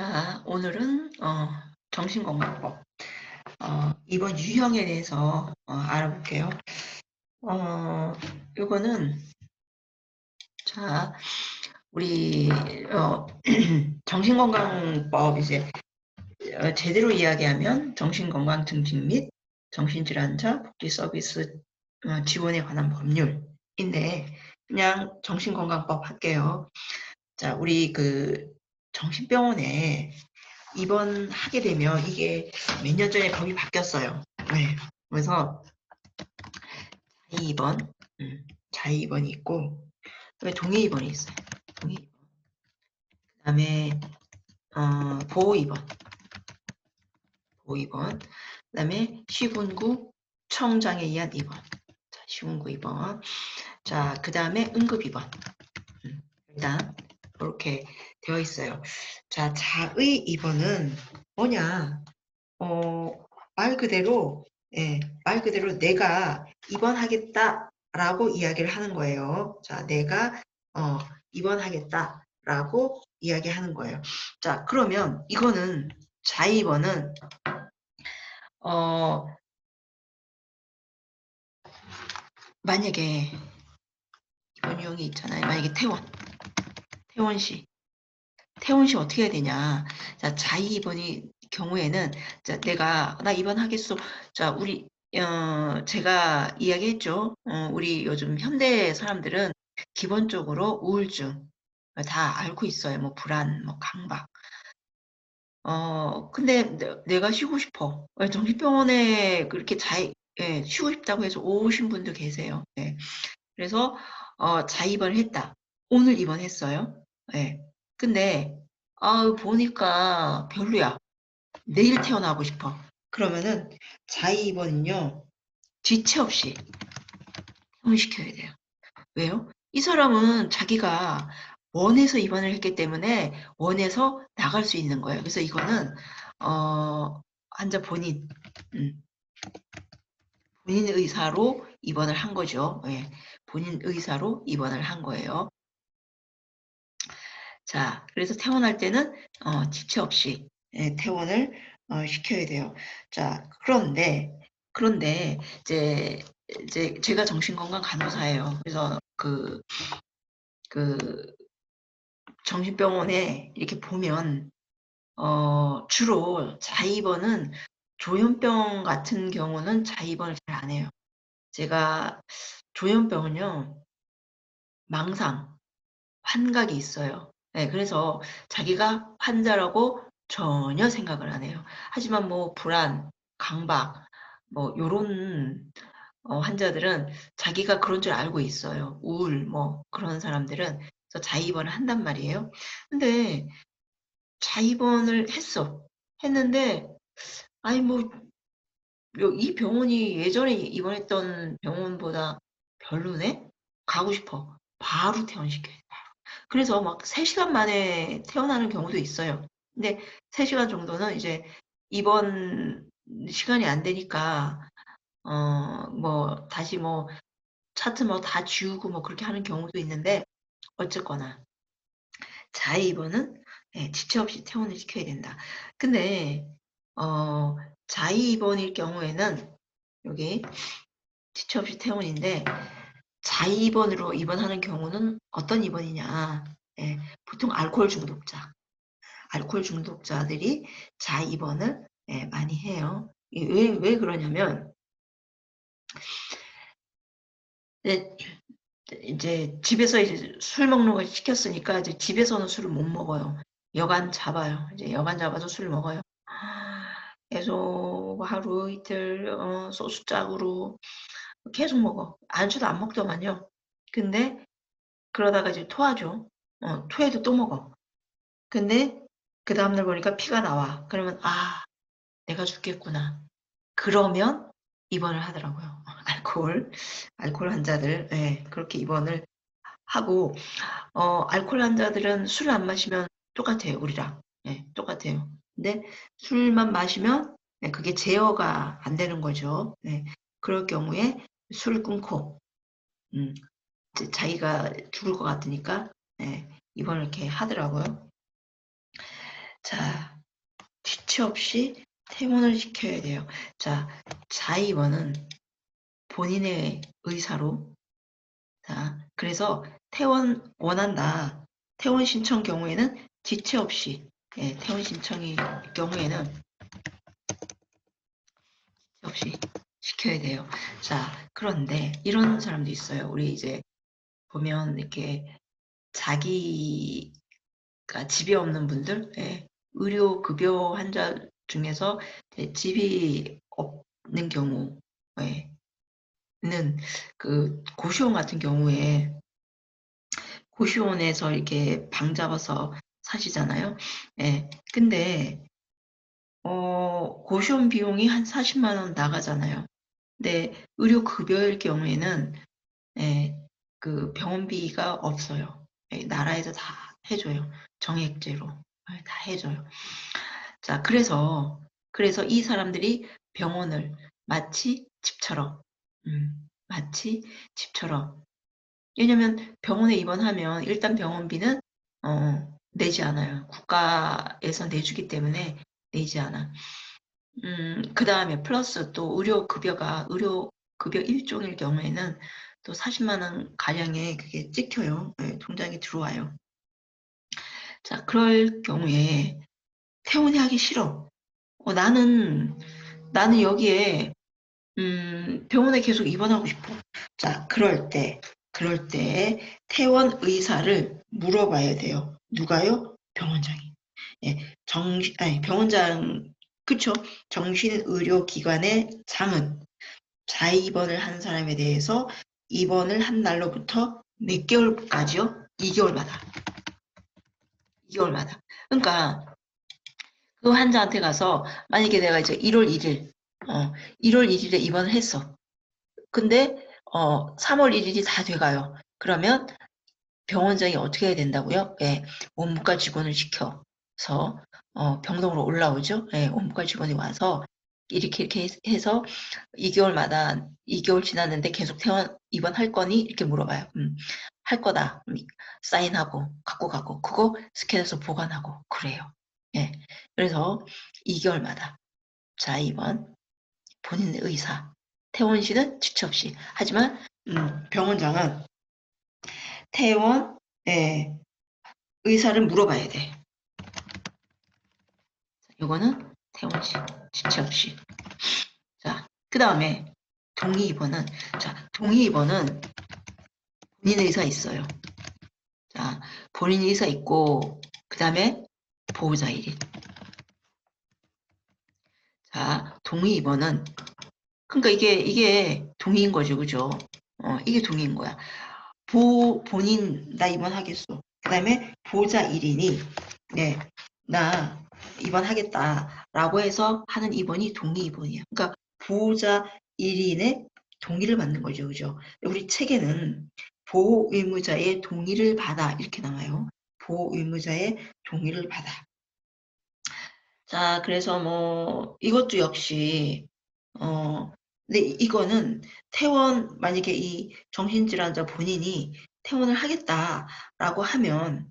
자, 오늘은 정신건강법 이번 유형에 대해서 알아볼게요. 요거는 자, 우리 정신건강법 이제 제대로 이야기하면 정신건강증진 및 정신질환자 복지 서비스 지원에 관한 법률인데 그냥 정신건강법 할게요. 자, 우리 정신병원에 입원하게 되면 이게 몇 년 전에 법이 바뀌었어요. 네. 그래서 자의 입원, 자의 입원이 있고, 그다음에 동의 입원이 있어요. 동의 입원. 그다음에 보호 입원, 보호 입원. 그다음에 시군구 청장에 의한 입원. 자, 시군구 입원. 자, 그다음에 응급 입원. 일단 이렇게 되어 있어요. 자, 자의 입원은 뭐냐? 말 그대로, 말 그대로 내가 입원하겠다라고 이야기를 하는 거예요. 자, 내가 입원하겠다라고 이야기하는 거예요. 자, 그러면 이거는 자입원은 만약에 입원 유형이 있잖아요. 만약에 태원시 어떻게 해야 되냐? 자, 자의입원이 경우에는 자, 나 입원하겠소. 자, 우리 제가 이야기했죠. 우리 요즘 현대 사람들은 기본적으로 우울증 다 앓고 있어요. 뭐 불안, 뭐 강박. 근데 내가 쉬고 싶어. 정신병원에 그렇게 쉬고 싶다고 해서 오신 분도 계세요. 네. 그래서 자입원을 했다. 오늘 입원했어요. 네. 근데 보니까 별로야. 내일 태어나고 싶어. 그러면은 자의입원은요. 지체 없이 퇴원시켜야 돼요. 왜요? 이 사람은 자기가 원해서 입원을 했기 때문에 원해서 나갈 수 있는 거예요. 그래서 이거는 환자 본인 의사로 입원을 한 거죠. 예. 본인 의사로 입원을 한 거예요. 자, 그래서 퇴원할 때는 지체 없이 퇴원을 시켜야 돼요. 자, 그런데 이제 제가 정신건강 간호사예요. 그래서 그 정신병원에 이렇게 보면 주로 자입원은 조현병 같은 경우는 자입원을 잘 안 해요. 제가 조현병은요. 망상, 환각이 있어요. 네, 그래서 자기가 환자라고 전혀 생각을 안 해요. 하지만 뭐 불안, 강박 뭐 요런 환자들은 자기가 그런 줄 알고 있어요. 우울 뭐 그런 사람들은. 그래서 자입원을 한단 말이에요. 근데 자입원을 했는데 아니 뭐 이 병원이 예전에 입원했던 병원보다 별로네? 가고 싶어. 바로 퇴원시켜요. 그래서 막 3시간 만에 퇴원하는 경우도 있어요. 근데 3시간 정도는 이제 입원 시간이 안 되니까 뭐 다시 뭐 차트 뭐 다 지우고 뭐 그렇게 하는 경우도 있는데 어쨌거나 자의입원은 지체 없이 퇴원을 시켜야 된다. 근데 자의입원일 경우에는 여기 지체 없이 퇴원인데 자의입원으로 입원하는 경우는 어떤 입원이냐. 보통 알코올 중독자들이 자입원을 많이 해요. 왜 그러냐면 이제 집에서 이제 술 먹는 걸 시켰으니까 이제 집에서는 술을 못 먹어요. 여간 잡아요. 이제 여간 잡아서 술을 먹어요. 계속 하루 이틀 소주짝으로 계속 먹어. 안주도 안 먹더만요. 근데 그러다가 이제 토하죠. 토해도 또 먹어. 근데 그 다음날 보니까 피가 나와. 그러면 내가 죽겠구나. 그러면 입원을 하더라고요. 알코올 환자들 그렇게 입원을 하고 알코올 환자들은 술을 안 마시면 똑같아요. 우리랑. 똑같아요. 근데 술만 마시면 그게 제어가 안 되는 거죠. 그럴 경우에 술을 끊고 이제 자기가 죽을 것 같으니까 입원을 이렇게 하더라고요. 자, 지체 없이 퇴원을 시켜야 돼요. 자, 자입원은 본인의 의사로, 자, 그래서 퇴원 원한다. 퇴원 신청 경우에는 지체 없이, 예, 퇴원 신청의 경우에는 지체 없이 시켜야 돼요. 자, 그런데 이런 사람도 있어요. 우리 이제 보면 이렇게 자기가 집이 없는 분들, 예, 의료 급여 환자 중에서 집이 없는 경우, 예, 는 그 고시원 같은 경우에 고시원에서 이렇게 방 잡아서 사시잖아요. 예. 근데 고시원 비용이 한 40만 원 나가잖아요. 근데 의료 급여일 경우에는, 예, 그 병원비가 없어요. 예, 나라에서 다 해 줘요. 정액제로. 예, 다 해 줘요. 자, 그래서 이 사람들이 병원을 마치 집처럼, 마치 집처럼, 왜냐면 병원에 입원하면 일단 병원비는 내지 않아요. 국가에서 내주기 때문에 내지 않아. 그다음에 플러스 또 의료 급여 1 종일 경우에는 또 40만 원 가량의 그게 찍혀요. 예, 통장에 들어와요. 자, 그럴 경우에 퇴원이 하기 싫어. 나는 여기에 병원에 계속 입원하고 싶어. 자, 그럴 때 퇴원 의사를 물어봐야 돼요. 누가요? 병원장이. 예, 병원장, 그쵸? 정신의료기관의 장은 자입원을 한 사람에 대해서 입원을 한 날로부터 몇 개월까지요? 2개월마다. 2개월마다. 그러니까 그 환자한테 가서 만약에 내가 이제 1월 1일, 1월 1일에 입원을 했어. 근데 3월 1일이 다 돼가요. 그러면 병원장이 어떻게 해야 된다고요? 예, 원무과 직원을 시켜서 병동으로 올라오죠. 예, 원무과 직원이 와서 이렇게 해서 2개월마다 2개월 지났는데 계속 퇴원 입원할 거니? 이렇게 물어봐요. 할 거다. 사인하고 갖고 가고 그거 스캔해서 보관하고 그래요. 예, 그래서 2개월마다 자입원, 본인의 의사, 퇴원시는 지체 없이. 하지만 병원장은 퇴원, 예, 의사를 물어봐야 돼. 이거는 퇴원시, 지체 없이. 자, 그 다음에 동의 입원은, 자, 동의 입원은 본인 의사 있어요. 자, 본인 의사 있고, 그 다음에 보호자 1인. 자, 동의 입원은, 그러니까 이게 동의인 거죠, 그죠? 이게 동의인 거야. 본인, 나 입원하겠어. 그 다음에 보호자 1인이, 네, 나 입원하겠다라고 해서 하는 입원이 동의 입원이야. 그러니까 보호자 1인의 동의를 받는 거죠, 그죠? 우리 책에는 보호 의무자의 동의를 받아 이렇게 나와요. 보호 의무자의 동의를 받아. 자, 그래서 뭐 이것도 역시 근데 이거는 퇴원, 만약에 이 정신질환자 본인이 퇴원을 하겠다라고 하면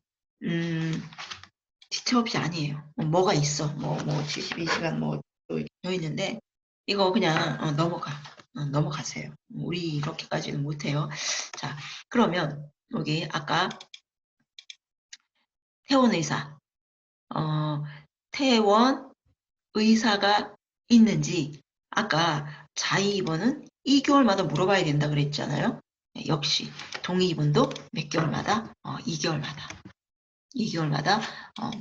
지체 없이 아니에요. 뭐가 있어. 뭐 72시간 뭐 또 이렇게 돼 있는데 이거 그냥 넘어가세요. 우리 이렇게까지는 못해요. 자, 그러면 여기 아까 퇴원 의사, 퇴원 의사가 있는지 아까 자의 입원은 2개월마다 물어봐야 된다 그랬잖아요. 네, 역시 동의 입원도 몇 개월마다 2개월마다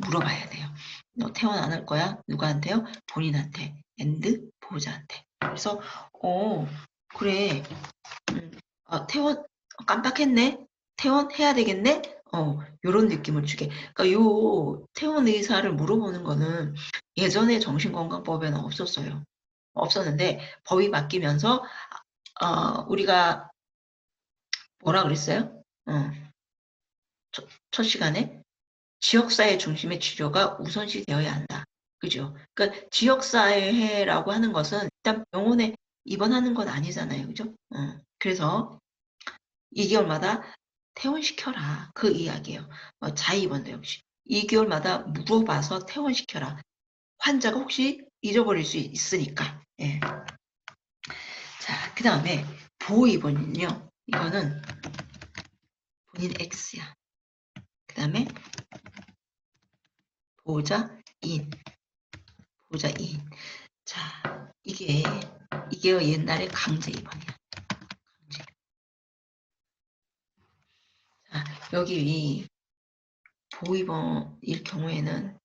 물어봐야 돼요. 너 퇴원 안 할 거야? 누구한테요? 본인한테, and 보호자한테. 그래서 그래, 퇴원 깜빡했네. 퇴원해야 되겠네. 요런 느낌을 주게. 그러니까 요 퇴원 의사를 물어보는 거는 예전에 정신건강법에는 없었어요. 없었는데 법이 바뀌면서 우리가 뭐라 그랬어요? 첫 시간에 지역사회 중심의 치료가 우선시 되어야 한다. 그죠? 그러니까 지역사회라고 하는 것은 일단 병원에 입원하는 건 아니잖아요. 그죠? 그래서 2개월마다 퇴원시켜라. 그 이야기예요. 자의원도 역시 2개월마다 물어봐서 퇴원시켜라. 환자가 혹시 잊어버릴 수 있으니까. 예. 자, 그 다음에 보호 입원은요. 이거는 본인 X야. 그 다음에 보호자 인. 보호자 인. 자, 이게 옛날에 강제 입원이야. 강제. 자, 여기 보호 입원일 경우에는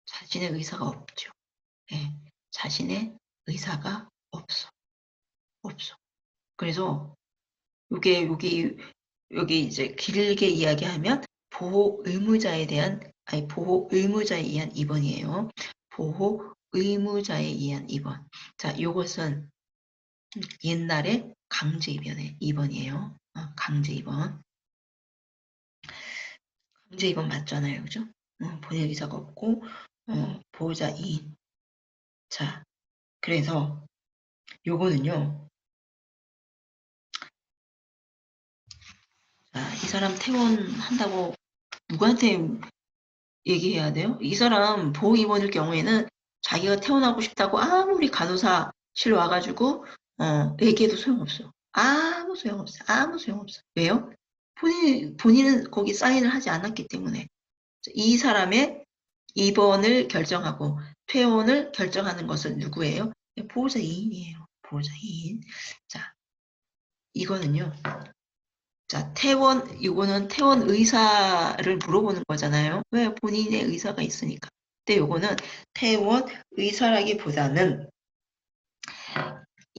자신의 의사가 없죠. 예. 자신의 의사가 없어. 그래서 여기 이제 길게 이야기하면 보호 의무자에 의한 입원이에요. 보호 의무자에 의한 입원. 자, 요것은 옛날에 강제 입원이에요. 강제 입원. 강제 입원 맞잖아요. 그죠? 본인 의사가 없고, 보호자 2인. 자, 그래서 요거는요. 자, 이 사람 퇴원한다고 누구한테 얘기해야 돼요? 이 사람 보호 입원일 경우에는 자기가 퇴원하고 싶다고 아무리 간호사실 와가지고 얘기해도 소용없어. 아무 소용없어. 왜요? 본인은 거기 사인을 하지 않았기 때문에. 이 사람의 입원을 결정하고 퇴원을 결정하는 것은 누구예요? 보호자 2인이에요. 보호자 2인. 자, 이거는요. 자, 이거는 퇴원 의사를 물어보는 거잖아요. 왜? 본인의 의사가 있으니까. 근데 요거는 퇴원 의사라기보다는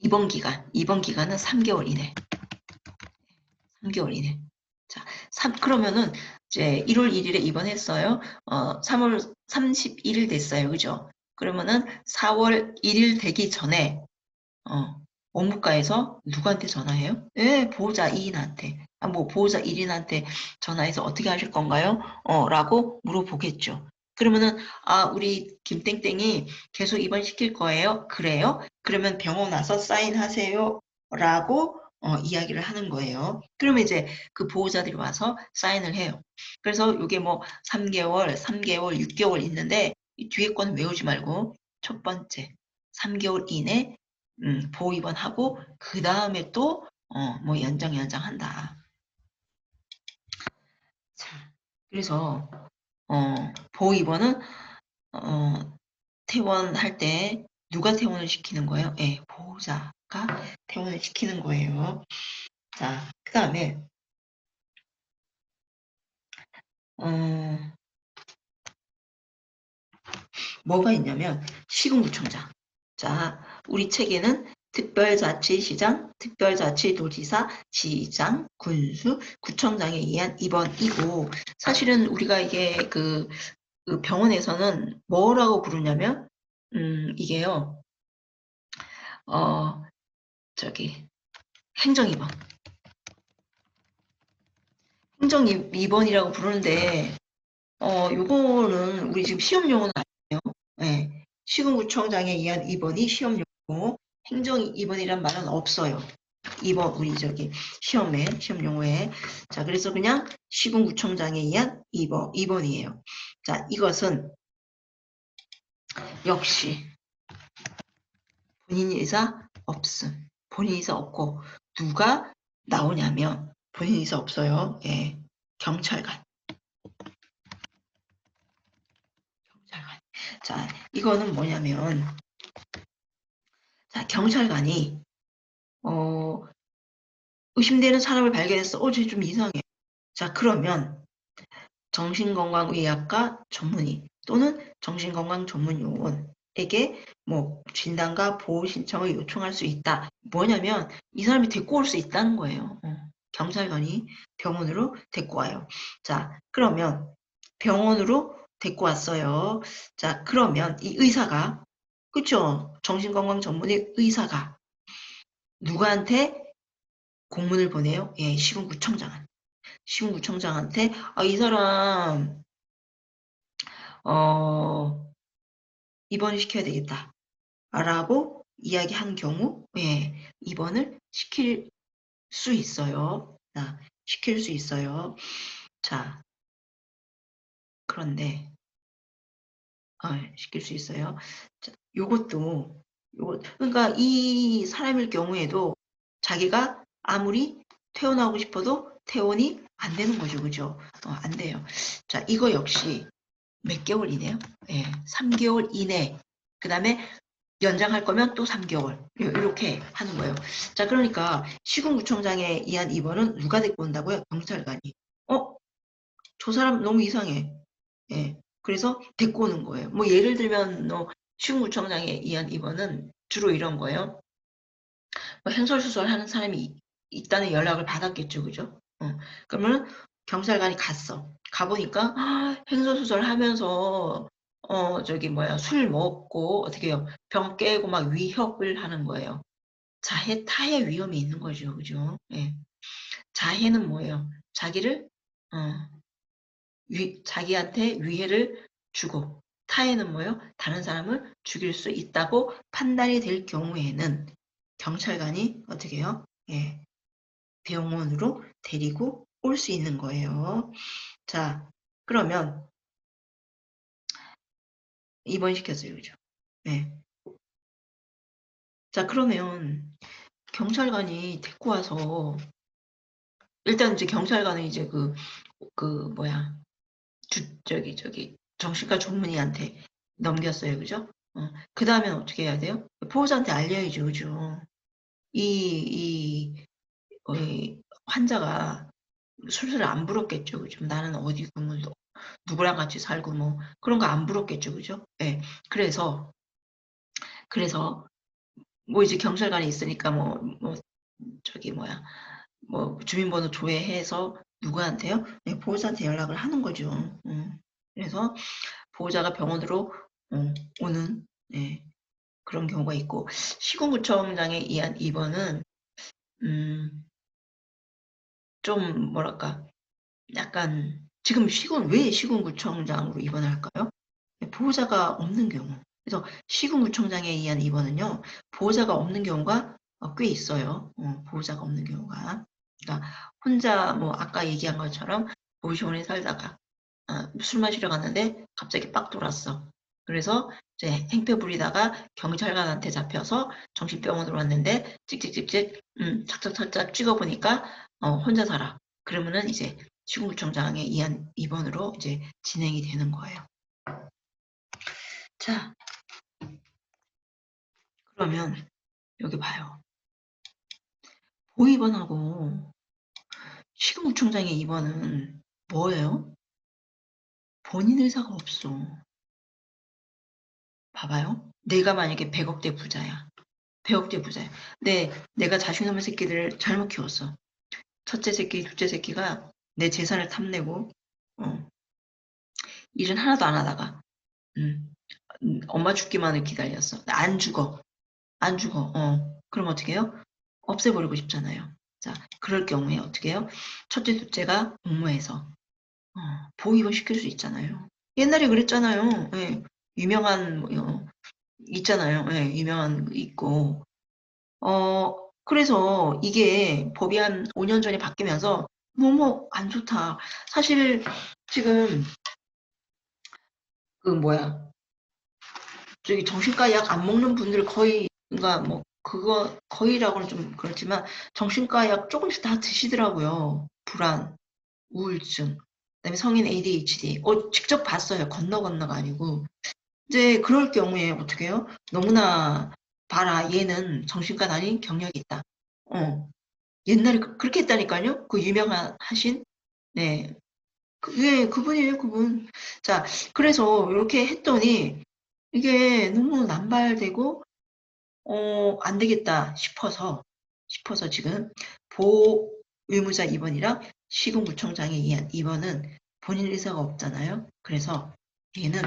입원 기간은 3개월 이내. 3개월 이내. 자, 그러면은 이제 1월 1일에 입원했어요. 3월 31일 됐어요. 그죠? 그러면은 4월 1일 되기 전에 업무과에서 누구한테 전화해요? 네, 보호자 2인한테. 뭐 보호자 1인한테 전화해서 어떻게 하실 건가요? 라고 물어보겠죠. 그러면은 우리 김땡땡이 계속 입원시킬 거예요? 그래요? 그러면 병원 와서 사인하세요. 라고 이야기를 하는 거예요. 그러면 이제 그 보호자들이 와서 사인을 해요. 그래서 이게 뭐 3개월, 6개월 있는데 이 뒤에 거는 외우지 말고 첫 번째 3개월 이내 보호 입원하고 그 다음에 또 뭐 연장한다. 자, 그래서 보호 입원은 퇴원할 때 누가 퇴원을 시키는 거예요? 예, 보호자가 퇴원을 시키는 거예요. 자, 그 다음에 뭐가 있냐면 시군구청장. 자, 우리 책에는 특별자치시장, 특별자치도지사, 시장, 군수, 구청장에 의한 입원이고 사실은 우리가 이게 그 병원에서는 뭐라고 부르냐면 이게요. 저기 행정입원. 행정입원이라고 부르는데 요거는 우리 지금 시험 용어는 아니에요. 네. 시군구청장에 의한 입원이 시험 용어, 행정 입원이란 말은 없어요. 입원 우리 저기 시험 용어에. 자, 그래서 그냥 시군구청장에 의한 입원이에요. 자, 이것은 역시 본인 의사 없음. 본인 의사 없고 누가 나오냐면 본인 의사 없어요. 예. 경찰관. 자, 이거는 뭐냐면 자, 경찰관이 의심되는 사람을 발견했어. 쟤 좀 이상해. 자, 그러면 정신건강의학과 전문의 또는 정신건강 전문요원에게 뭐 진단과 보호 신청을 요청할 수 있다. 뭐냐면 이 사람이 데리고 올 수 있다는 거예요. 경찰관이 병원으로 데리고 와요. 자, 그러면 병원으로 데리고 왔어요. 자, 그러면 이 의사가 그쵸? 정신건강 전문의 의사가 누구한테 공문을 보내요? 예, 시군구청장한테 이 사람 입원시켜야 되겠다 라고 이야기한 경우 예, 입원을 시킬 수 있어요. 시킬 수 있어요. 자, 그런데 시킬 수 있어요. 자, 요것도 그러니까 이 사람일 경우에도 자기가 아무리 퇴원하고 싶어도 퇴원이 안 되는 거죠. 그죠? 안 돼요. 자, 이거 역시 몇 개월이네요. 예, 3개월 이내. 그다음에 연장할 거면 또 3개월. 이렇게 하는 거예요. 자, 그러니까 시군구청장에 의한 입원은 누가 데리고 온다고요? 경찰관이. 저 사람 너무 이상해. 예. 그래서 데리고 오는 거예요. 뭐 예를 들면 시군구청장에 의한 입원은 주로 이런 거예요. 뭐 행설수설하는 사람이 있다는 연락을 받았겠죠, 그죠? 그러면 경찰관이 갔어. 가보니까 행설수설하면서 저기 뭐야 술 먹고 어떻게 해요? 병 깨고 막 위협을 하는 거예요. 자해 타해 위험이 있는 거죠, 그죠? 예. 자해는 뭐예요? 자기를 자기한테 위해를 주고, 타해는 뭐예요? 다른 사람을 죽일 수 있다고 판단이 될 경우에는 경찰관이 어떻게 해요? 예, 병원으로 데리고 올 수 있는 거예요. 자, 그러면 입원시켰어요. 그죠? 네. 자, 그러면 경찰관이 데리고 와서 일단 이제 경찰관은 이제 뭐야 저기 정신과 전문의한테 넘겼어요. 그죠? 그 다음엔 어떻게 해야 돼요? 보호자한테 알려야죠. 그죠? 이 환자가 술술 안 불었겠죠. 그죠? 나는 어디고 뭐 누구랑 같이 살고 뭐 그런 거 안 불었겠죠. 그죠? 네. 그래서 뭐 이제 경찰관이 있으니까 뭐 저기 뭐야 뭐 주민번호 조회해서 누구한테요? 네, 보호자한테 연락을 하는 거죠. 그래서 보호자가 병원으로 오는 네, 그런 경우가 있고 시군구청장에 의한 입원은 좀 뭐랄까 약간 지금 왜 시군구청장으로 입원을 할까요? 보호자가 없는 경우. 그래서 시군구청장에 의한 입원은요. 보호자가 없는 경우가 꽤 있어요. 보호자가 없는 경우가. 그러니까 혼자 뭐 아까 얘기한 것처럼 고시원에 살다가 술 마시러 갔는데 갑자기 빡 돌았어. 그래서 이제 행패 부리다가 경찰관한테 잡혀서 정신병원으로 왔는데 찍찍찍찍 착착착착 찍어보니까 혼자 살아. 그러면은 이제 시군구청장에 의한 입원으로 이제 진행이 되는 거예요. 자, 그러면 여기 봐요. 보입원하고 시군구청장의 입원은 뭐예요? 본인 의사가 없어. 봐봐요. 내가 만약에 100억대 부자야. 100억대 부자야. 근데 내가 자식놈의 새끼들을 잘못 키웠어. 첫째 새끼, 둘째 새끼가 내 재산을 탐내고 일은 하나도 안 하다가 엄마 죽기만을 기다렸어. 안 죽어. 안 죽어. 그럼 어떻게 해요? 없애버리고 싶잖아요. 자, 그럴 경우에 어떻게 해요? 첫째, 둘째가 공모해서 보호입원 시킬 수 있잖아요. 옛날에 그랬잖아요. 예. 유명한 있잖아요. 예, 유명한 거 있고. 그래서 이게 법이 한 5년 전에 바뀌면서 너무 안 좋다. 사실 지금 뭐야 저기 정신과 약 안 먹는 분들 거의 그러니까 뭐 그거 거의라고는 좀 그렇지만 정신과 약 조금씩 다 드시더라고요. 불안, 우울증, 그다음에 성인 ADHD. 직접 봤어요. 건너가 아니고. 이제 그럴 경우에 어떻게 해요? 너무나 봐라 얘는 정신과 다닌 경력이 있다. 옛날에 그렇게 했다니까요. 그 유명한 하신 네. 예, 그분이에요, 그분. 자, 그래서 이렇게 했더니 이게 너무 남발되고 안 되겠다 싶어서 지금 보호의무자 입원이랑 시군구청장에 의한 입원은 본인 의사가 없잖아요. 그래서 얘는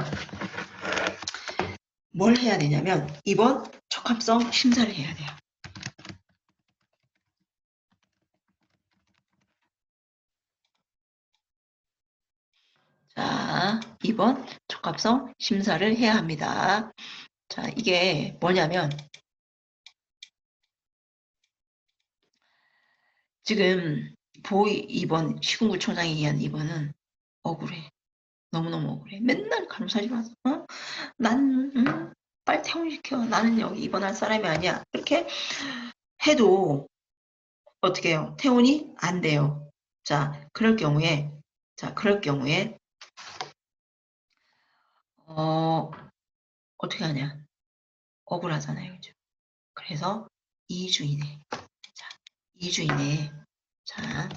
뭘 해야 되냐면 입원 적합성 심사를 해야 돼요. 자, 입원 적합성 심사를 해야 합니다. 자, 이게 뭐냐면 지금 입원 시군구청장에 의한 입원은 억울해. 너무너무 억울해. 맨날 간호사지 마서 빨리 퇴원시켜. 나는 여기 입원할 사람이 아니야. 그렇게 해도 어떻게 해요? 퇴원이 안 돼요. 자, 그럴 경우에 어떻게 하냐? 억울하잖아요. 그죠? 그래서 2주 이내. 자, 2주 이내에 자,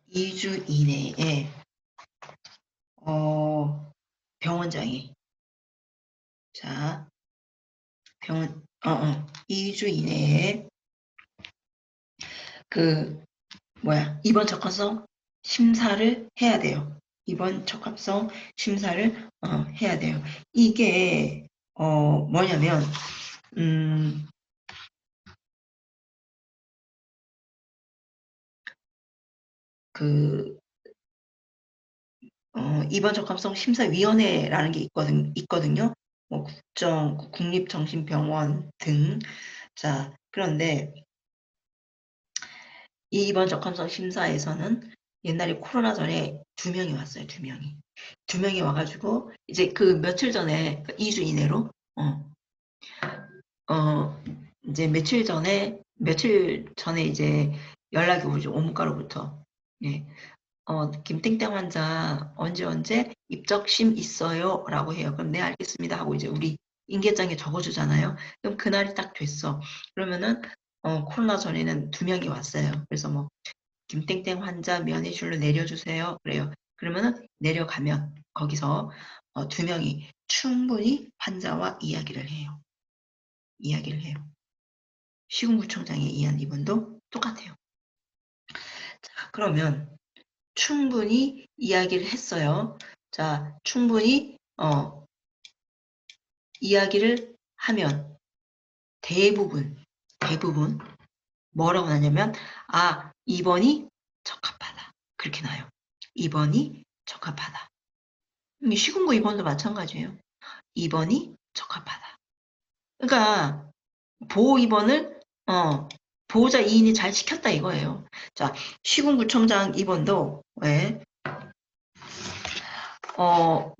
2주 이내에 병원장이 자, 2주 이내에 그 입원 적합성 심사를 해야 돼요. 입원 적합성 심사를 해야 돼요. 이게 뭐냐면 그 입원 적합성 심사위원회라는 게 있거든요. 뭐 국립정신병원 등. 자, 그런데 이 입원 적합성 심사에서는 옛날에 코로나 전에 2명이 왔어요. 2명이. 2명이 와가지고 이제 그 며칠 전에 2주 이내로 이제 며칠 전에 이제 연락이 오죠. 오문가로부터. 예. 김땡땡 환자 언제 입적심 있어요? 라고 해요. 그럼 네, 알겠습니다. 하고 이제 우리 인계장에 적어주잖아요. 그럼 그날이 딱 됐어. 그러면은, 코로나 전에는 2명이 왔어요. 그래서 뭐, 김땡땡 환자 면회실로 내려주세요. 그래요. 그러면은 내려가면 거기서 2명이 충분히 환자와 이야기를 해요. 시군구청장에 의한 입원도 똑같아요. 자, 그러면 충분히 이야기를 했어요. 자, 충분히 이야기를 하면 대부분 뭐라고 나냐면 입원이 적합하다. 그렇게 나요. 입원이 적합하다. 시군구 입원도 마찬가지예요. 입원이 적합하다. 그러니까 보호 입원을 보호자 이인이 잘 시켰다 이거예요. 자, 시군구청장 입원도 왜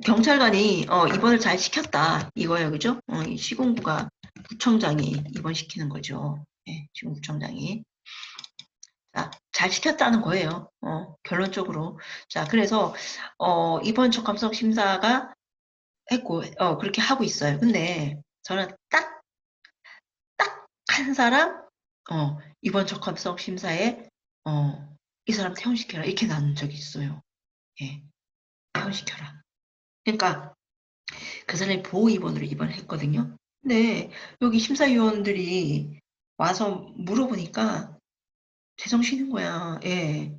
경찰관이 입원을 잘 시켰다 이거예요. 그죠? 이 시군구가 구청장이 입원시키는 거죠. 네, 시군구청장이. 자, 잘 시켰다는 거예요. 결론적으로. 자, 그래서 입원 적합성 심사가 했고 그렇게 하고 있어요. 근데 저는 딱 한 사람 입원 적합성 심사에 이 사람 퇴원시켜라 이렇게 나눈 적이 있어요. 예, 퇴원시켜라. 그러니까 그 사람이 보호 입원으로 입원했거든요. 근데 여기 심사위원들이 와서 물어보니까 제정신인 거야. 예.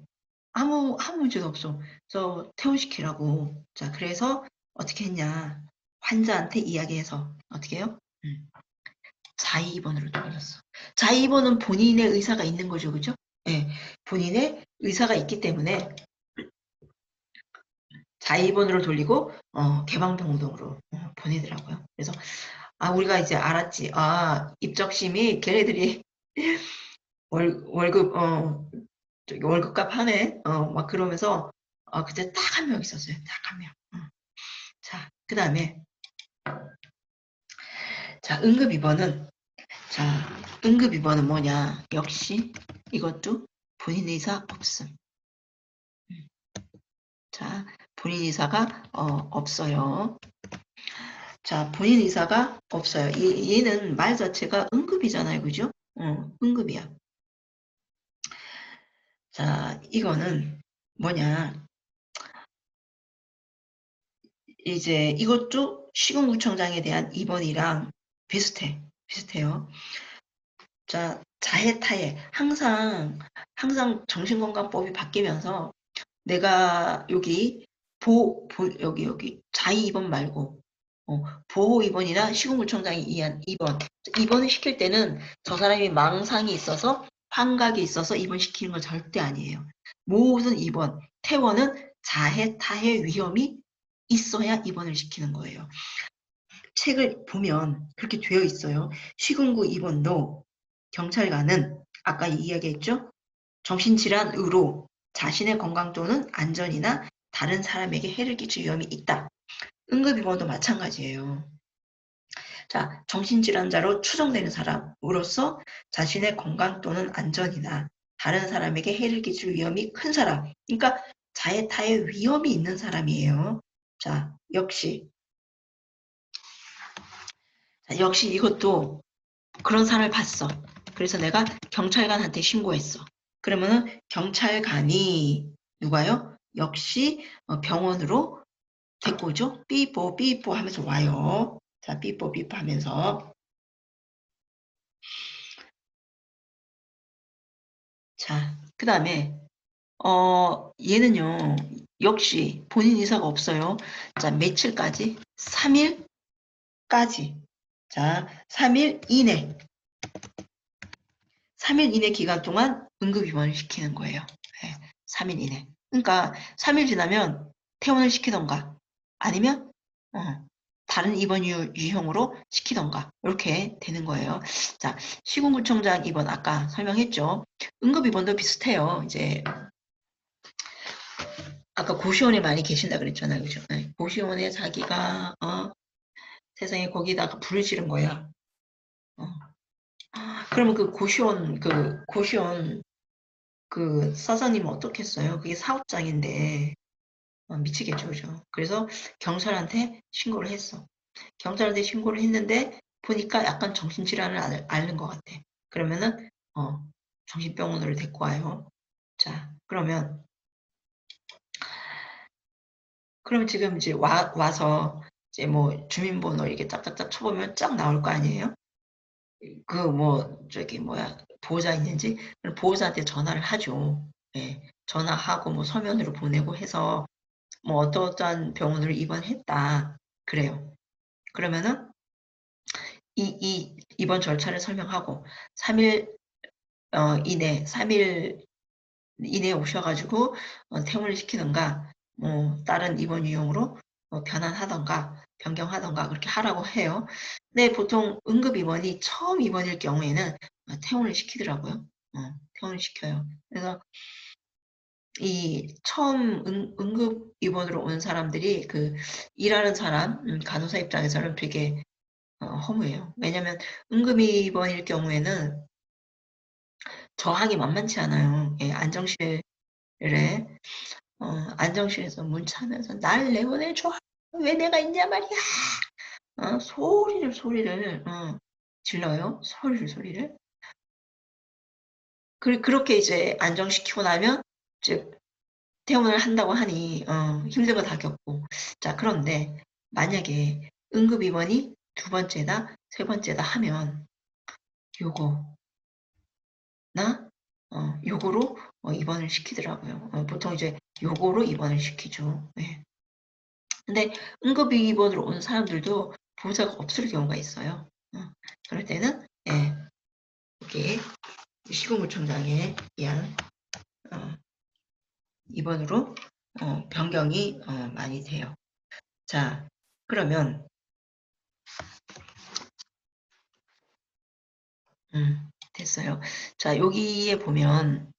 아무 문제도 없어. 그래서 퇴원시키라고. 자, 그래서 어떻게 했냐. 환자한테 이야기해서 어떻게 해요? 자의 입원으로 돌렸어. 자의 입원은 본인의 의사가 있는 거죠. 그죠? 예. 본인의 의사가 있기 때문에 자의 입원으로 돌리고 개방병동으로 보내더라고요. 그래서 우리가 이제 알았지. 입적심이 걔네들이 월급 저기 월급값 하네. 막 그러면서 그때 딱 한 명 있었어요. 딱 한 명. 자, 그다음에 자, 응급 입원은 뭐냐? 역시 이것도 본인 의사 없음. 자, 본인 의사가 없어요. 자, 본인 의사가 없어요. 얘는 말 자체가 응급이잖아요. 그죠? 응급이야. 자, 이거는 뭐냐. 이제 이것도 시군구청장에 대한 입원이랑 비슷해요. 자, 자해타해. 항상 정신건강법이 바뀌면서 내가 여기 여기 자의 입원 말고 보호 입원이나 시군구청장에 의한 입원을 시킬 때는 저 사람이 망상이 있어서 환각이 있어서 입원시키는 건 절대 아니에요. 모든 퇴원은 자해, 타해 위험이 있어야 입원을 시키는 거예요. 책을 보면 그렇게 되어 있어요. 시군구 입원도 경찰관은 아까 이야기했죠? 정신질환으로 자신의 건강 또는 안전이나 다른 사람에게 해를 끼칠 위험이 있다. 응급입원도 마찬가지예요. 자, 정신질환자로 추정되는 사람으로서 자신의 건강 또는 안전이나 다른 사람에게 해를 끼칠 위험이 큰 사람. 그러니까 자해, 타해 위험이 있는 사람이에요. 자, 역시 이것도 그런 사람을 봤어. 그래서 내가 경찰관한테 신고했어. 그러면은 경찰관이 누가요? 역시 병원으로 데리고 오죠. 삐뽀 삐뽀 하면서 와요. 자, 삐뽀 삐뽀 하면서. 자, 그 다음에 얘는요, 역시 본인 의사가 없어요. 자, 며칠까지? 3일까지. 자, 3일 이내. 3일 이내 기간 동안 응급입원을 시키는 거예요. 네, 3일 이내. 그러니까 3일 지나면 퇴원을 시키던가 아니면 다른 입원 유형으로 시키던가 이렇게 되는 거예요. 자, 시군구청장 입원 아까 설명했죠. 응급입원도 비슷해요. 이제 아까 고시원에 많이 계신다 그랬잖아요. 그죠? 네, 고시원에 자기가 세상에 거기다가 불을 지른 거야. 그러면 그 고시원 그 사장님은 어떻겠어요? 그게 사업장인데 미치겠죠, 그죠? 그래서 경찰한테 신고를 했어. 경찰한테 신고를 했는데 보니까 약간 정신질환을 앓는 것 같아. 그러면은 정신병원으로 데리고 와요. 자, 그러면 지금 이제 와서 이제 뭐 주민번호 이렇게 짝짝짝 쳐보면 쫙 나올 거 아니에요? 그 뭐 저기 뭐야 보호자 있는지 그럼 보호자한테 전화를 하죠. 예, 전화하고 뭐 서면으로 보내고 해서 뭐 어떠어떠한 병원으로 입원했다. 그래요. 그러면은 이 입원 절차를 설명하고 3일 이내 3일 이내에 오셔가지고 퇴원을 시키든가 뭐 다른 입원 유형으로 변환하던가 변경하던가 그렇게 하라고 해요. 근데 보통 응급 입원이 처음 입원일 경우에는 퇴원을 시키더라고요. 퇴원을 시켜요. 그래서 이 처음 응급 입원으로 온 사람들이 그 일하는 사람 간호사 입장에서는 되게 허무해요. 왜냐면 응급 입원일 경우에는 저항이 만만치 않아요. 예, 안정실에 안정실에서 문차면서 날 내보내줘. 왜 내가 있냐 말이야. 소리를 질러요. 소리를. 그렇게 이제 안정시키고 나면 이제 퇴원을 한다고 하니 힘든 거 다 겪고. 자, 그런데 만약에 응급 입원이 두 번째다, 세 번째다 하면 요거나 요거로 입원을 시키더라고요. 보통 이제 요거로 입원을 시키죠. 네. 근데 응급 입원으로 온 사람들도 보호자가 없을 경우가 있어요. 그럴 때는 예, 여기 시군구청장에 의한 입원으로 변경이 많이 돼요. 자, 그러면 됐어요. 자, 여기에 보면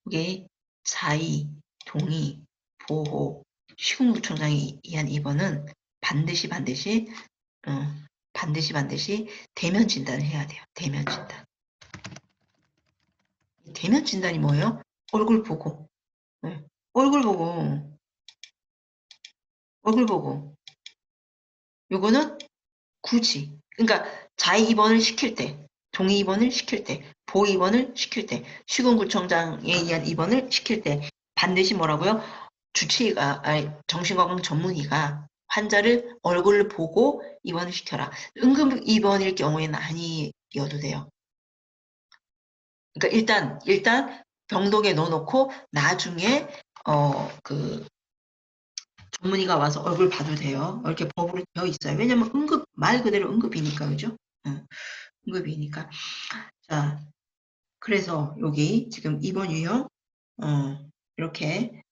이게 자의, 동의, 보호, 시군구청장에 의한 입원은 반드시 대면 진단을 해야 돼요. 대면 진단. 대면 진단이 뭐예요? 얼굴 보고. 네. 얼굴 보고. 얼굴 보고. 요거는 굳이. 그러니까 자의 입원을 시킬 때, 동의 입원을 시킬 때, 보호 입원을 시킬 때, 시군구청장에 의한 입원을 시킬 때 반드시 뭐라고요? 주치의가, 아니, 정신건강 전문의가 환자를 얼굴을 보고 입원을 시켜라. 응급 입원일 경우에는 아니어도 돼요. 그러니까 일단 병동에 넣어놓고 나중에 그 전문의가 와서 얼굴 봐도 돼요. 이렇게 법으로 되어 있어요. 왜냐면 말 그대로 응급이니까, 그죠? 응급이니까. 자, 그래서 여기 지금 입원 유형 이렇게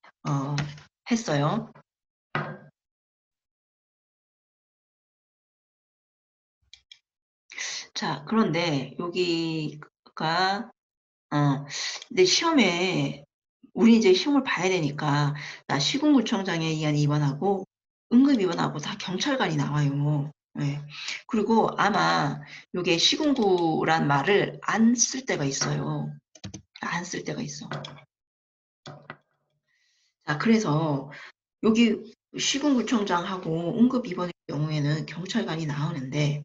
했어요. 자, 그런데 여기가 근데 시험에 우리 이제 시험을 봐야 되니까 나 시군구청장에 의한 입원하고 응급 입원하고 다 경찰관이 나와요. 예. 그리고 아마 요게 시군구란 말을 안 쓸 때가 있어요. 안 쓸 때가 있어. 자, 그래서 여기 시군구청장하고 응급 입원의 경우에는 경찰관이 나오는데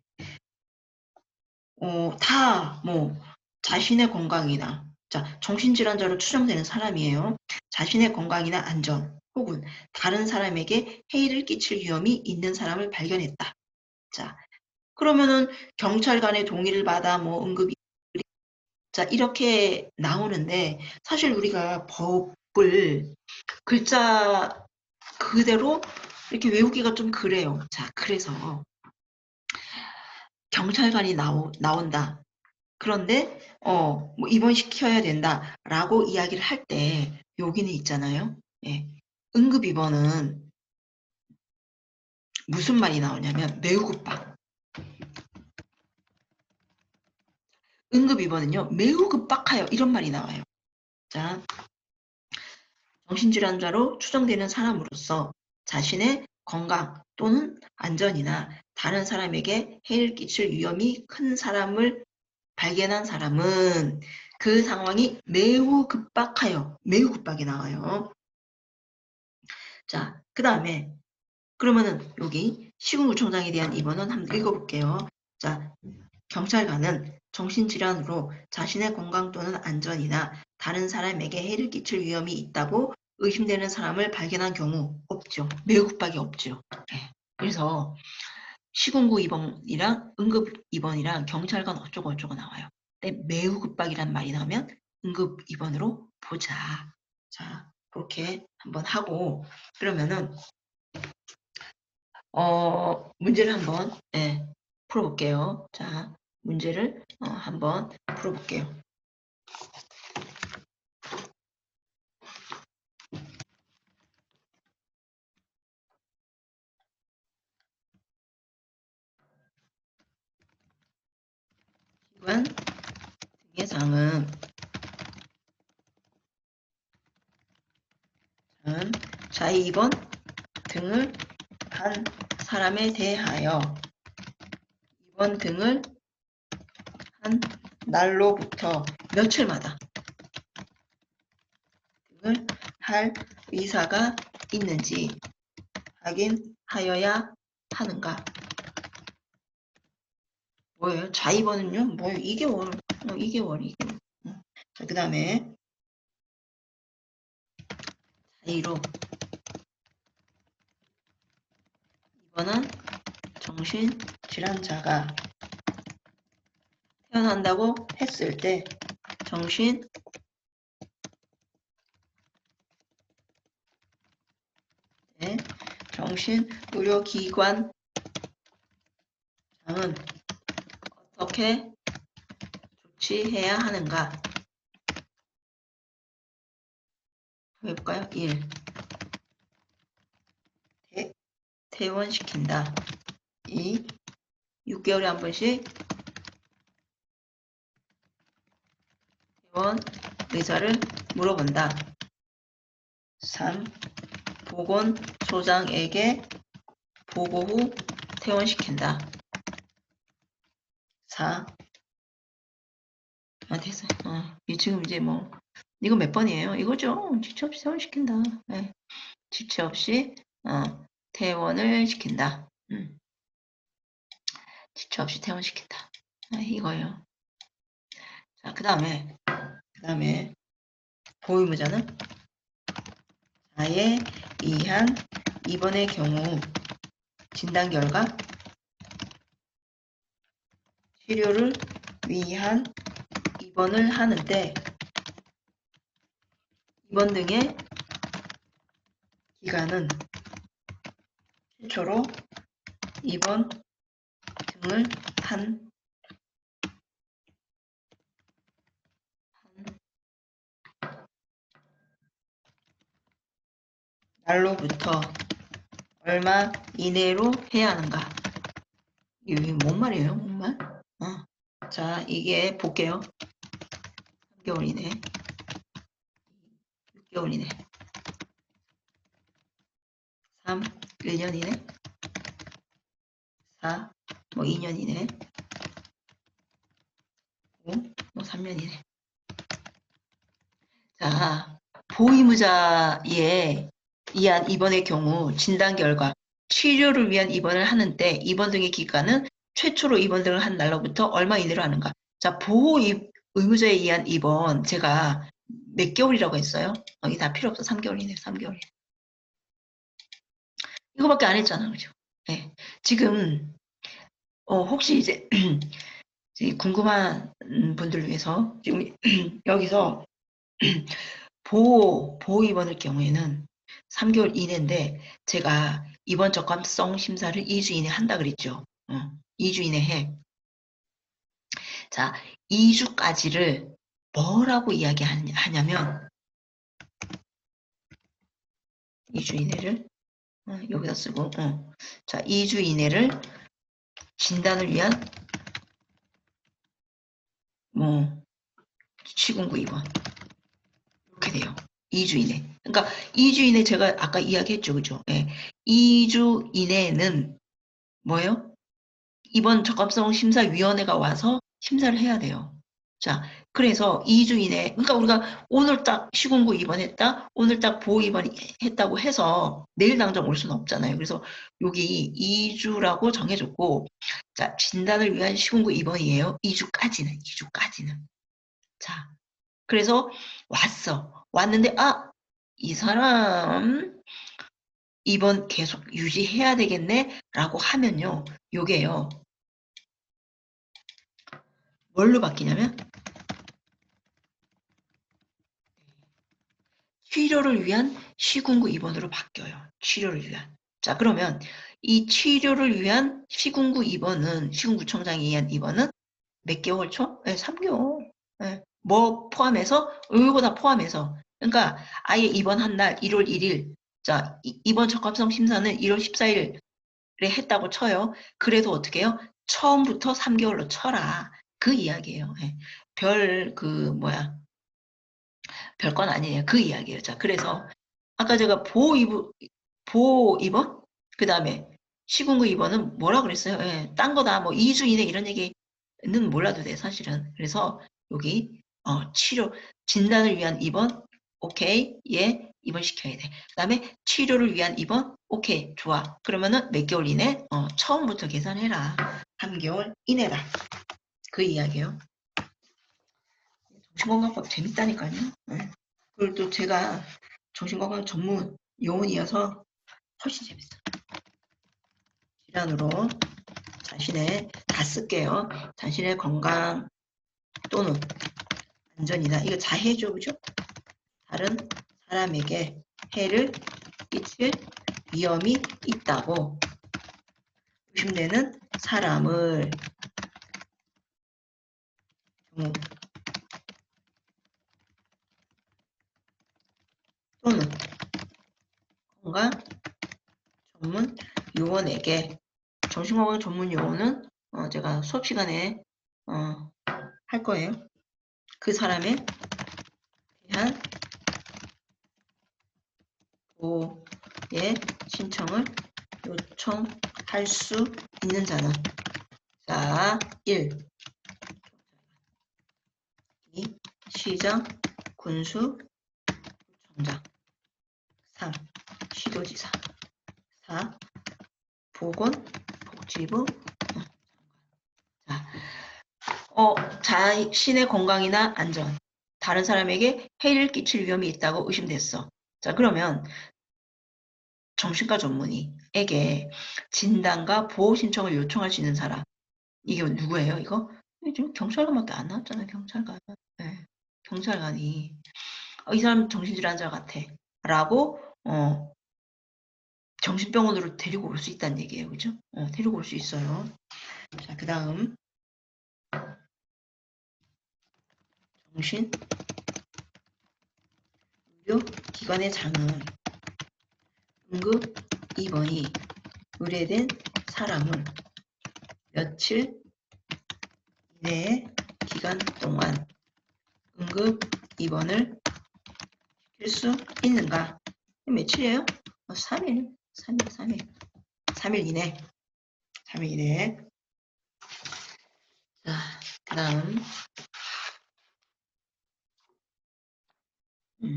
다 뭐 자신의 건강이나 자, 정신질환자로 추정되는 사람이에요. 자신의 건강이나 안전 혹은 다른 사람에게 해이를 끼칠 위험이 있는 사람을 발견했다. 자, 그러면은 경찰관의 동의를 받아 뭐 응급이 자, 이렇게 나오는데 사실 우리가 법을 글자 그대로 이렇게 외우기가 좀 그래요. 자, 그래서 경찰관이 나온다. 그런데 뭐 입원시켜야 된다라고 이야기를 할 때 여기는 있잖아요. 예. 응급 입원은 무슨 말이 나오냐면 매우 급박. 응급 입원은요. 매우 급박하여 이런 말이 나와요. 자, 정신질환자로 추정되는 사람으로서 자신의 건강 또는 안전이나 다른 사람에게 해를 끼칠 위험이 큰 사람을 발견한 사람은 그 상황이 매우 급박하여 매우 급박이 나와요. 자, 그 다음에 그러면은 여기 시군구청장에 대한 입원은 한번 읽어볼게요. 자, 경찰관은 정신질환으로 자신의 건강 또는 안전이나 다른 사람에게 해를 끼칠 위험이 있다고 의심되는 사람을 발견한 경우 없죠. 매우 급박이 없죠. 네. 그래서 시군구 입원이랑 응급 입원이랑 경찰관 어쩌고 어쩌고 나와요. 근데 매우 급박이란 말이 나오면 응급 입원으로 보자. 자, 그렇게 한번 하고 그러면은 문제를 한번 풀어볼게요. 자, 문제를 한번 풀어볼게요. 기관 등의 사항은 자의 입원 등을 한 사람에 대하여 입원 등을 한 날로부터 며칠마다 등을 할 의사가 있는지 확인하여야 하는가? 뭐예요? 자입원은요? 뭐예요? 2개월. 2개월. 자, 그 다음에 자의로 입원한 정신질환자가 태어난다고 했을 때 정신의료기관장은 어떻게 조치해야 하는가? 해볼까요? 1. 퇴원시킨다. 2. 6개월에 한 번씩 퇴원 의사를 물어본다. 3. 보건소장에게 보고 후 퇴원시킨다. 4. 됐어요. 지금 이제 뭐 이거 몇 번이에요? 이거죠. 지체 없이 퇴원시킨다. 네. 지체 없이 퇴원을 시킨다. 지체 없이 퇴원시킨다. 이거예요. 자, 그 다음에 보유무자는 자에 의한 입원의 경우 진단 결과 치료를 위한 입원을 하는데 입원 등의 기간은 최초로 입원 등을 한 날로부터 얼마 이내로 해야 하는가? 이게 뭔 말이에요? 뭔 말? 자, 이게 볼게요. 3개월 이내, 개월 이내. 3, 1년 이내. 4, 뭐 2년 이내. 5, 뭐 3년 이내. 자, 보호의무자에 의한 입원의 경우 진단 결과 치료를 위한 입원을 하는데 입원 등의 기간은 최초로 입원 등을 한 날로부터 얼마 이내로 하는가. 자, 보호의무자에 의한 입원 제가 몇 개월이라고 했어요? 여기 다 필요 없어. 3개월 이내, 3개월 이내. 이거밖에 안 했잖아, 그죠? 네. 지금 혹시 이제 궁금한 분들을 위해서 지금 여기서 보호 입원의 경우에는 3개월 이내인데 제가 입원 적합성 심사를 2주 이내 한다 그랬죠. 2주 이내 해. 자, 2주까지를 뭐라고 이야기하냐면 2주 이내를 여기다 쓰고 자, 2주 이내를 진단을 위한 뭐 시군구 입원 이렇게 돼요. 2주 이내. 그러니까 2주 이내 제가 아까 이야기했죠. 그죠? 네. 2주 이내는 뭐예요? 입원 적합성 심사위원회가 와서 심사를 해야 돼요. 자, 그래서 2주 이내, 그러니까 우리가 오늘 딱 시군구 입원했다, 오늘 딱 보호 입원했다고 해서 내일 당장 올 수는 없잖아요. 그래서 여기 2주라고 정해줬고, 자, 진단을 위한 시군구 입원이에요. 2주까지는, 2주까지는. 자, 그래서 왔는데, 이 사람 입원 계속 유지해야 되겠네? 라고 하면요, 요게요. 뭘로 바뀌냐면 치료를 위한 시군구 입원으로 바뀌어요. 치료를 위한. 자, 그러면 이 치료를 위한 시군구 입원은 시군구청장에 의한 입원은 몇 개월 초? 네, 3개월. 네. 뭐 포함해서? 이거 다 포함해서. 그러니까 아예 입원한 날 1월 1일. 자, 입원 적합성 심사는 1월 14일에 했다고 쳐요. 그래도 어떻게 해요? 처음부터 3개월로 쳐라. 그 이야기예요. 네. 별건 아니에요. 그 이야기예요. 자, 그래서 아까 제가 보호 입원, 그 다음에 시군구 입원은 뭐라 그랬어요? 예, 딴 거다. 뭐 2주 이내 이런 얘기는 몰라도 돼, 사실은. 그래서 여기 치료, 진단을 위한 입원, 오케이, 예, 입원시켜야 돼. 그 다음에 치료를 위한 입원, 오케이, 좋아. 그러면은 몇 개월 이내? 처음부터 계산해라. 3개월 이내다. 그 이야기예요. 정신건강법 재밌다니까요. 네. 그리고 또 제가 정신건강 전문 요원이어서 훨씬 재밌어요. 질환으로 다 쓸게요. 자신의 건강 또는 안전이나 이거 자해죠, 그죠? 다른 사람에게 해를 끼칠 위험이 있다고 의심되는 사람을 경우 또는 건강 전문 요원에게 정신건강 전문 요원은 제가 수업 시간에 할 거예요. 그 사람에 대한 보호의 신청을 요청할 수 있는 자는 자, 1. 시장, 군수, 청장. 3. 시도지사. 4. 보건복지부. 자신의 건강이나 안전, 다른 사람에게 해를 끼칠 위험이 있다고 의심됐어. 자, 그러면 정신과 전문의에게 진단과 보호 신청을 요청할 수 있는 사람. 이게 누구예요, 이거? 지금 경찰관밖에 안 나왔잖아요, 경찰관. 네, 경찰관이. 이 사람 정신질환자 같아. 라고, 정신병원으로 데리고 올 수 있다는 얘기예요, 그죠? 데리고 올 수 있어요. 자, 그 다음. 정신의료기관의 장은 응급 입원이 의뢰된 사람을 며칠 이내의 기간 동안 응급 입원을 수 있는가? 며칠이에요? 3일. 3일 이내. 3일 이내. 자, 그 다음. 그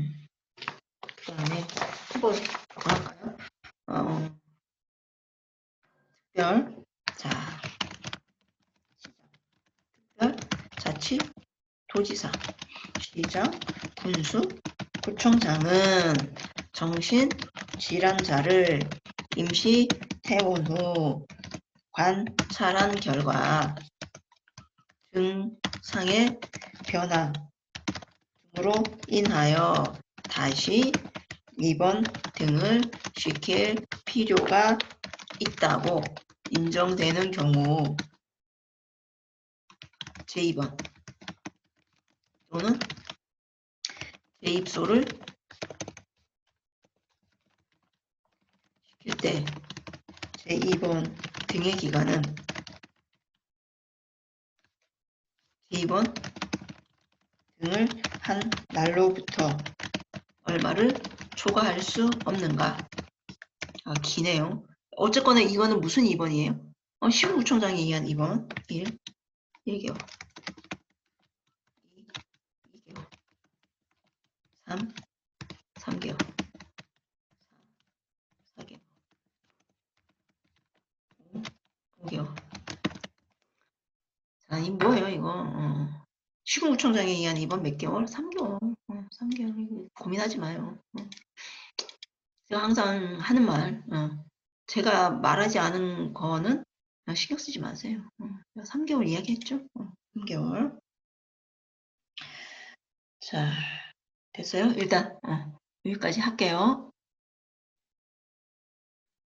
다음에 한번 더 할까요? 특별. 자, 특별, 자치, 도지사, 시장, 군수, 구청장은 정신질환자를 임시 퇴원 후 관찰한 결과 증상의 변화 등으로 인하여 다시 입원 등을 시킬 필요가 있다고 인정되는 경우 재입원 또는 재입소를 시킬 때 재입원 등의 기간은 재입원 등을 한 날로부터 얼마를 초과할 수 없는가? 기네요. 어쨌거나 이거는 무슨 2번이에요? 시군구청장에 의한 2번 1개월 2개월 3개월 4개월 5개월. 자, 이 뭐예요 이거? 시군구청장에 의한 2번 몇 개월? 3개월. 3개월. 고민하지 마요. 제가 항상 하는 말, 제가 말하지 않은 거는 신경 쓰지 마세요. 3개월 이야기했죠? 3개월. 자, 됐어요? 일단 여기까지 할게요.